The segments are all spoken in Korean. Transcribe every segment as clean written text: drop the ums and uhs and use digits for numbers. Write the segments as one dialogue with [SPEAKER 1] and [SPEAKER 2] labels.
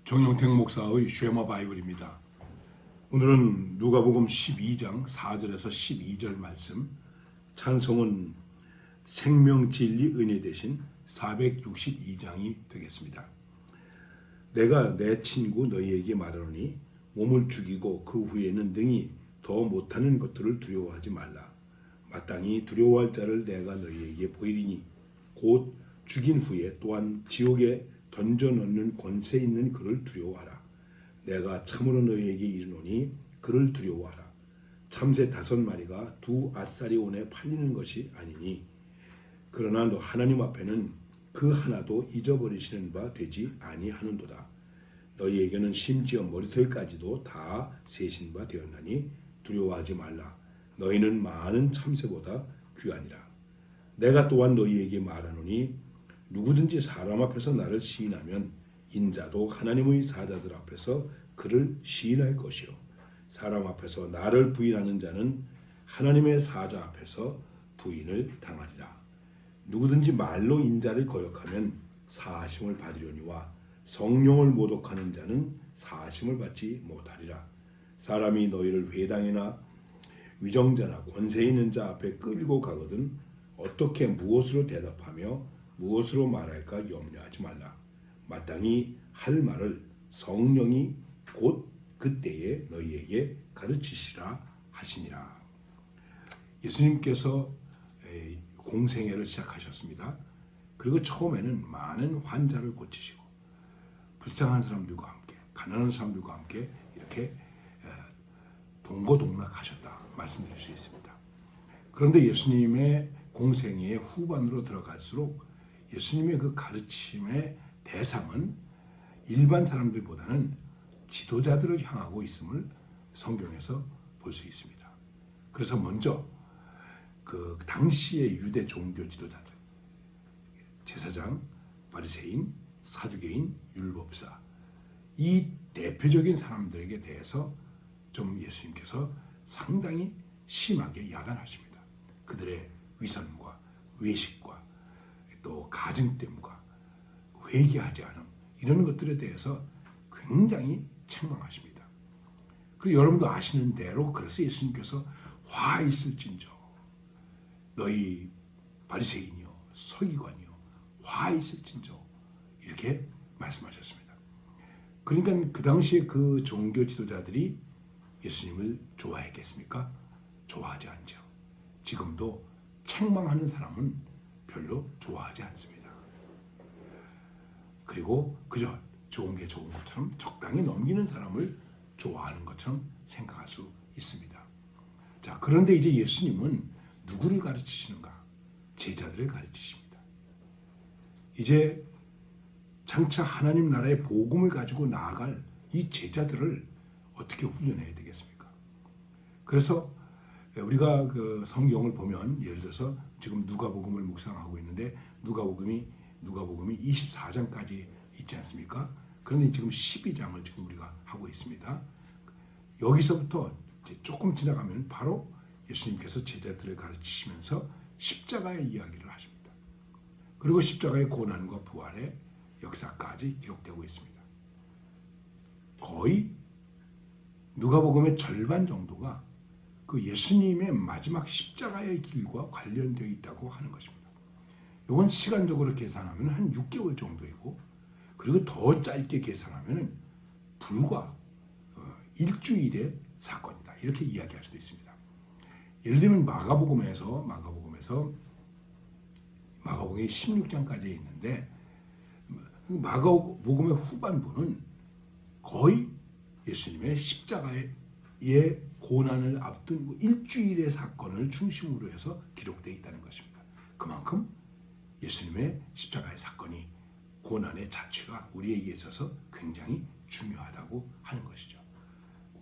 [SPEAKER 1] 정용택 목사의 쉐마 바이블입니다. 오늘은 누가복음 12장 4절에서 12절 말씀, 찬송은 생명 진리 은혜 대신 462장이 되겠습니다. 내가 내 친구 너희에게 말하노니 몸을 죽이고 그 후에는 능히 더 못하는 것들을 두려워하지 말라. 마땅히 두려워할 자를 내가 너희에게 보이리니 곧 죽인 후에 또한 지옥에 던져넣는 권세 있는 그를 두려워하라. 내가 참으로 너희에게 이르노니 그를 두려워하라. 참새 5마리가 2 아사리온에 팔리는 것이 아니니 그러나 너 하나님 앞에는 그 하나도 잊어버리시는 바 되지 아니하는도다. 너희에게는 심지어 머리털까지도 다 세신 바 되었나니 두려워하지 말라. 너희는 많은 참새보다 귀하니라. 내가 또한 너희에게 말하노니 누구든지 사람 앞에서 나를 시인하면 인자도 하나님의 사자들 앞에서 그를 시인할 것이요 사람 앞에서 나를 부인하는 자는 하나님의 사자 앞에서 부인을 당하리라. 누구든지 말로 인자를 거역하면 사하심을 받으려니와 성령을 모독하는 자는 사하심을 받지 못하리라. 사람이 너희를 회당이나 위정자나 권세 있는 자 앞에 끌고 가거든 어떻게 무엇으로 대답하며 무엇으로 말할까 염려하지 말라. 마땅히 할 말을 성령이 곧 그때에 너희에게 가르치시라 하시니라. 예수님께서 공생애를 시작하셨습니다. 그리고 처음에는 많은 환자를 고치시고 불쌍한 사람들과 함께 가난한 사람들과 함께 이렇게 동고동락하셨다 말씀드릴 수 있습니다. 그런데 예수님의 공생애의 후반으로 들어갈수록 예수님의 그 가르침의 대상은 일반 사람들보다는 지도자들을 향하고 있음을 성경에서 볼 수 있습니다. 그래서 먼저 그 당시의 유대 종교 지도자들, 제사장, 바리새인, 사두개인, 율법사, 이 대표적인 사람들에게 대해서 좀 예수님께서 상당히 심하게 야단하십니다. 그들의 위선과 외식과 또 가증됨과 회개하지 않음 이런 것들에 대해서 굉장히 책망하십니다. 그리고 여러분도 아시는 대로 그래서 예수님께서 화 있을진저 너희 바리새인이요 서기관이요 화 있을진저 이렇게 말씀하셨습니다. 그러니까 그 당시에 그 종교 지도자들이 예수님을 좋아했겠습니까? 좋아하지 않죠. 지금도 책망하는 사람은 별로 좋아하지 않습니다. 그리고 그저 좋은 게 좋은 것처럼 적당히 넘기는 사람을 좋아하는 것처럼 생각할 수 있습니다. 자, 그런데 이제 예수님은 누구를 가르치시는가? 제자들을 가르치십니다. 이제 장차 하나님 나라의 복음을 가지고 나아갈 이 제자들을 어떻게 훈련해야 되겠습니까? 그래서 우리가 그 성경을 보면 예를 들어서 지금 누가복음을 묵상하고 있는데 누가복음이 24장까지 있지 않습니까? 그런데 지금 12장을 지금 우리가 하고 있습니다. 여기서부터 이제 조금 지나가면 바로 예수님께서 제자들을 가르치시면서 십자가의 이야기를 하십니다. 그리고 십자가의 고난과 부활의 역사까지 기록되고 있습니다. 거의 누가복음의 절반 정도가 그 예수님의 마지막 십자가의 길과 관련되어 있다고 하는 것입니다. 이건 시간적으로 계산하면 한 6개월 정도이고 그리고 더 짧게 계산하면 불과 일주일의 사건이다. 이렇게 이야기할 수도 있습니다. 예를 들면 마가복음의 16장까지 있는데 마가복음의 후반부는 거의 예수님의 십자가의 고난을 앞둔 일주일의 사건을 중심으로 해서 기록되어 있다는 것입니다. 그만큼 예수님의 십자가의 사건이 고난의 자체가 우리에게 있어서 굉장히 중요하다고 하는 것이죠.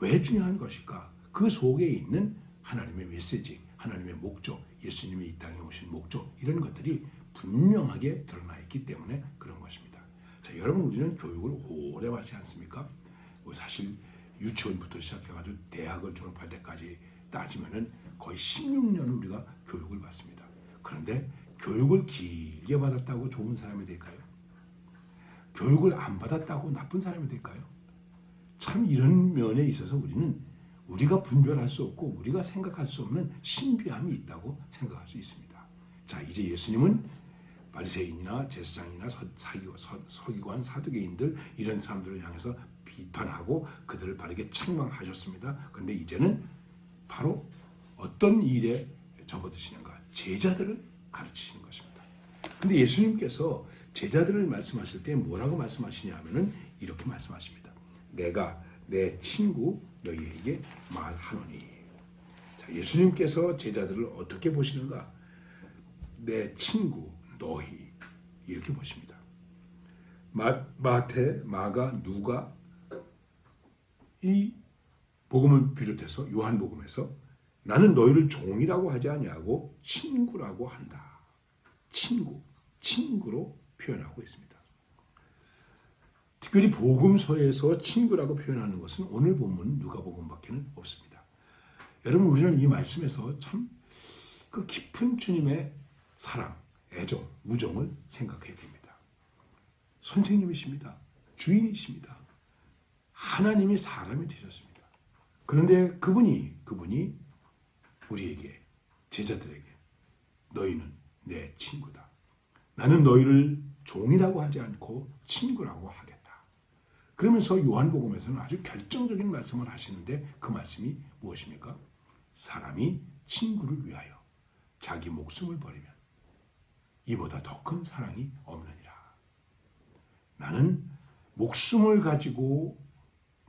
[SPEAKER 1] 왜 중요한 것일까? 그 속에 있는 하나님의 메시지, 하나님의 목적, 예수님이 이 땅에 오신 목적 이런 것들이 분명하게 드러나 있기 때문에 그런 것입니다. 자, 여러분 우리는 교육을 오래 받지 않습니까? 사실 유치원부터 시작해가지고 대학을 졸업할 때까지 따지면은 거의 16년을 우리가 교육을 받습니다. 그런데 교육을 길게 받았다고 좋은 사람이 될까요? 교육을 안 받았다고 나쁜 사람이 될까요? 참 이런 면에 있어서 우리는 우리가 분별할 수 없고 우리가 생각할 수 없는 신비함이 있다고 생각할 수 있습니다. 자, 이제 예수님은 바리새인이나 제사장이나 서기관, 사두개인들 이런 사람들을 향해서 비판하고 그들을 바르게 책망하셨습니다. 그런데 이제는 바로 어떤 일에 접어드시는가? 제자들을 가르치시는 것입니다. 근데 예수님께서 제자들을 말씀하실 때 뭐라고 말씀하시냐 하면은 이렇게 말씀하십니다. 내가 내 친구 너희에게 말하노니. 자, 예수님께서 제자들을 어떻게 보시는가? 내 친구 너희 이렇게 보십니다. 마태, 마가, 누가 이 복음을 비롯해서 요한복음에서 나는 너희를 종이라고 하지 아니하고 친구라고 한다. 친구로 표현하고 있습니다. 특별히 복음서에서 친구라고 표현하는 것은 오늘 본문 누가복음밖에는 없습니다. 여러분, 우리는 이 말씀에서 참 그 깊은 주님의 사랑, 애정, 우정을 생각해야 됩니다. 선생님이십니다. 주인이십니다. 하나님이 사람이 되셨습니다. 그런데 그분이 우리에게, 제자들에게 너희는 내 친구다. 나는 너희를 종이라고 하지 않고 친구라고 하겠다. 그러면서 요한복음에서는 아주 결정적인 말씀을 하시는데 그 말씀이 무엇입니까? 사람이 친구를 위하여 자기 목숨을 버리면 이보다 더 큰 사랑이 없느니라. 나는 목숨을 가지고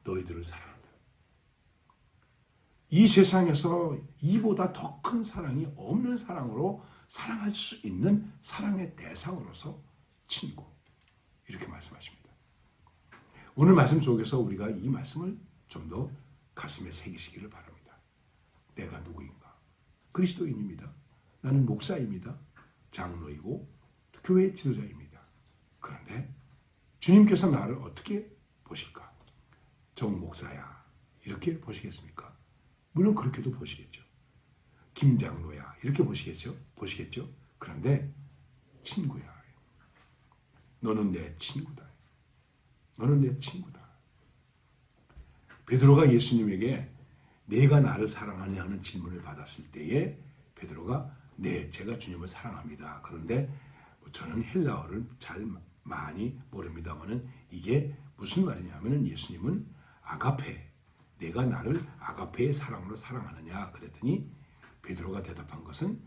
[SPEAKER 1] 너희들을 사랑한다. 이 세상에서 이보다 더 큰 사랑이 없는 사랑으로 사랑할 수 있는 사랑의 대상으로서 친구. 이렇게 말씀하십니다. 오늘 말씀 속에서 우리가 이 말씀을 좀 더 가슴에 새기시기를 바랍니다. 내가 누구인가? 그리스도인입니다. 나는 목사입니다. 장로이고 교회 지도자입니다. 그런데 주님께서 나를 어떻게 보실까? 정 목사야 이렇게 보시겠습니까? 물론 그렇게도 보시겠죠. 김 장로야 이렇게 보시겠죠. 그런데 친구야. 너는 내 친구다. 너는 내 친구다. 베드로가 예수님에게 내가 나를 사랑하냐 하는 질문을 받았을 때에 베드로가 네, 제가 주님을 사랑합니다. 그런데 저는 헬라어를 잘 많이 모릅니다만은 이게 무슨 말이냐면은 예수님은 아가페, 내가 나를 아가페의 사랑으로 사랑하느냐 그랬더니 베드로가 대답한 것은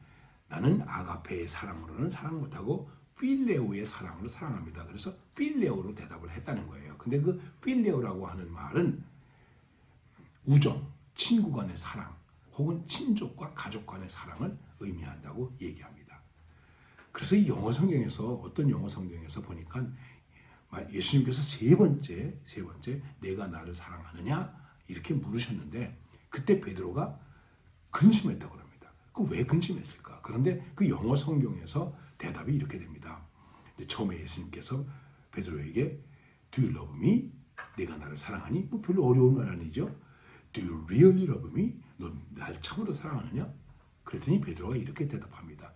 [SPEAKER 1] 나는 아가페의 사랑으로는 사랑 못하고 필레오의 사랑으로 사랑합니다. 그래서 필레오로 대답을 했다는 거예요. 근데 그 필레오라고 하는 말은 우정, 친구 간의 사랑 혹은 친족과 가족 간의 사랑을 의미한다고 얘기합니다. 그래서 이 영어 성경에서 어떤 영어 성경에서 보니까 예수님께서 세 번째 내가 나를 사랑하느냐 이렇게 물으셨는데 그때 베드로가 근심했다고 합니다. 그 왜 근심했을까? 그런데 그 영어 성경에서 대답이 이렇게 됩니다. 처음에 예수님께서 베드로에게 Do you love me? 내가 나를 사랑하니? 뭐 별로 어려운 말 아니죠? Do you really love me? 너 날 참으로 사랑하느냐? 그랬더니 베드로가 이렇게 대답합니다.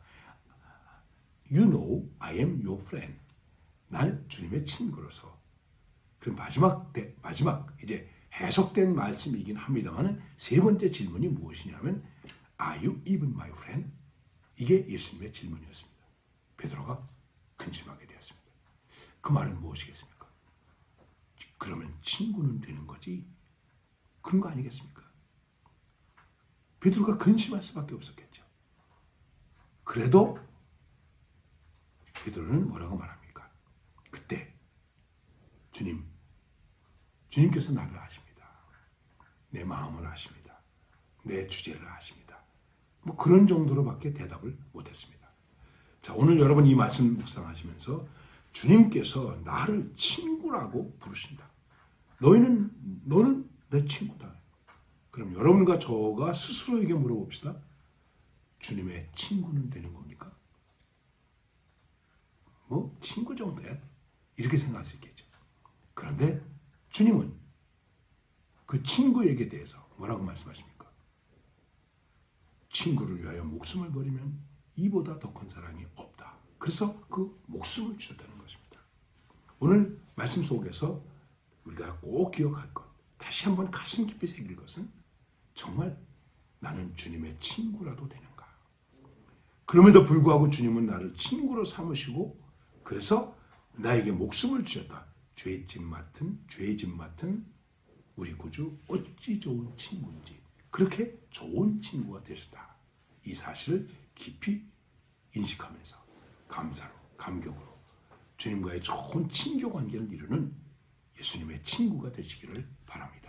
[SPEAKER 1] You know I am your friend. 난 주님의 친구로서. 그 마지막 이제 해석된 말씀이긴 합니다만 세 번째 질문이 무엇이냐면 Are you even my friend? 이게 예수님의 질문이었습니다. 베드로가 근심하게 되었습니다. 그 말은 무엇이겠습니까? 그러면 친구는 되는 거지? 그런 거 아니겠습니까? 베드로가 근심할 수밖에 없었겠죠. 그래도 베드로는 뭐라고 말합니까? 그때 주님께서 나를 아십니다. 내 마음을 아십니다. 내 주제를 아십니다. 뭐 그런 정도로밖에 대답을 못했습니다. 자, 오늘 여러분 이 말씀 묵상하시면서 주님께서 나를 친구라고 부르신다. 너는 내 친구다. 그럼 여러분과 저가 스스로에게 물어봅시다. 주님의 친구는 되는 겁니까? 뭐 친구 정도야. 이렇게 생각할 수 있겠죠. 그런데 주님은 그 친구에게 대해서 뭐라고 말씀하십니까? 친구를 위하여 목숨을 버리면 이보다 더 큰 사랑이 없다. 그래서 그 목숨을 주셨다는 것입니다. 오늘 말씀 속에서 우리가 꼭 기억할 것, 다시 한번 가슴 깊이 새길 것은 정말 나는 주님의 친구라도 되는가. 그럼에도 불구하고 주님은 나를 친구로 삼으시고 그래서 나에게 목숨을 주셨다. 죄짐 맡은 우리 구주 어찌 좋은 친구인지, 그렇게 좋은 친구가 되셨다. 이 사실을 깊이 인식하면서 감사로, 감격으로 주님과의 좋은 친교 관계를 이루는 예수님의 친구가 되시기를 바랍니다.